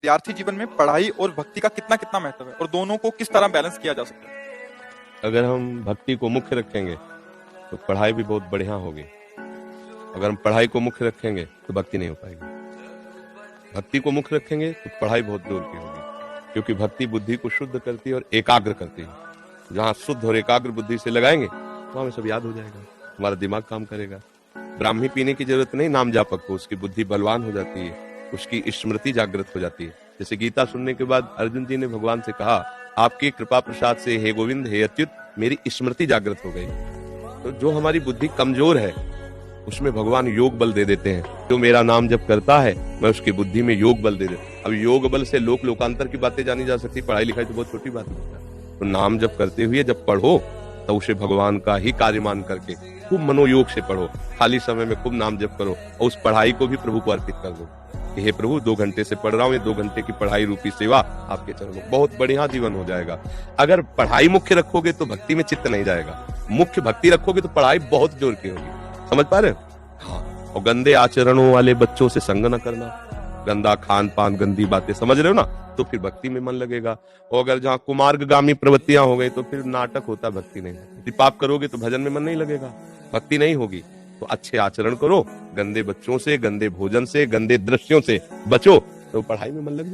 विद्यार्थी जीवन में पढ़ाई और भक्ति का कितना कितना महत्व है और दोनों को किस तरह बैलेंस किया जा सकता है? अगर हम भक्ति को मुख्य रखेंगे तो पढ़ाई भी बहुत बढ़िया होगी। अगर हम पढ़ाई को मुख्य रखेंगे तो भक्ति नहीं हो पाएगी। भक्ति को मुख्य रखेंगे तो पढ़ाई बहुत दूर की होगी, क्योंकि भक्ति बुद्धि को शुद्ध करती है और एकाग्र करती है। जहां शुद्ध और एकाग्र बुद्धि से लगाएंगे तो हमें सब याद हो जाएगा, हमारा दिमाग काम करेगा। ब्राह्मी पीने की जरूरत नहीं नाम जापक को, उसकी बुद्धि बलवान हो जाती है, उसकी स्मृति जागृत हो जाती है। जैसे गीता सुनने के बाद अर्जुन जी ने भगवान से कहा, आपकी कृपा प्रसाद से हे गोविंद हे अच्युत मेरी स्मृति जागृत हो गई। तो जो हमारी बुद्धि कमजोर है उसमें भगवान योग बल दे देते हैं। जो मेरा नाम जब करता है मैं उसकी बुद्धि में योग बल दे देता हूं। अब योग बल से लोक लोकांतर की बातें जानी जा सकती, पढ़ाई लिखाई तो बहुत छोटी बात है। तो नाम जब करते हुए जब पढ़ो तो उसे भगवान का ही कार्य मान करके खूब मनोयोग से पढ़ो। खाली समय में खूब नाम जप करो और उस पढ़ाई को भी प्रभु को अर्पित कर दो कि हे प्रभु 2 घंटे से पढ़ रहा हूँ, ये 2 घंटे की पढ़ाई रूपी सेवा आपके चरणों में, बहुत बढ़िया जीवन हो जाएगा। अगर पढ़ाई मुख्य रखोगे तो भक्ति में चित्त नहीं जाएगा, मुख्य भक्ति रखोगे तो पढ़ाई बहुत जोर की होगी। समझ पा रहे हो? हाँ। और गंदे आचरणों वाले बच्चों से संग न करना, गंदा खान पान गंदी बातें, समझ रहे हो ना, तो फिर भक्ति में मन लगेगा। और अगर जहाँ कुमार्गामी प्रवृत्तियां हो गई तो फिर नाटक होता, भक्ति नहीं। यदि पाप करोगे तो भजन में मन नहीं लगेगा, भक्ति नहीं होगी। तो अच्छे आचरण करो, गंदे बच्चों से, गंदे भोजन से, गंदे दृश्यों से बचो, तो पढ़ाई में मन लग जाए।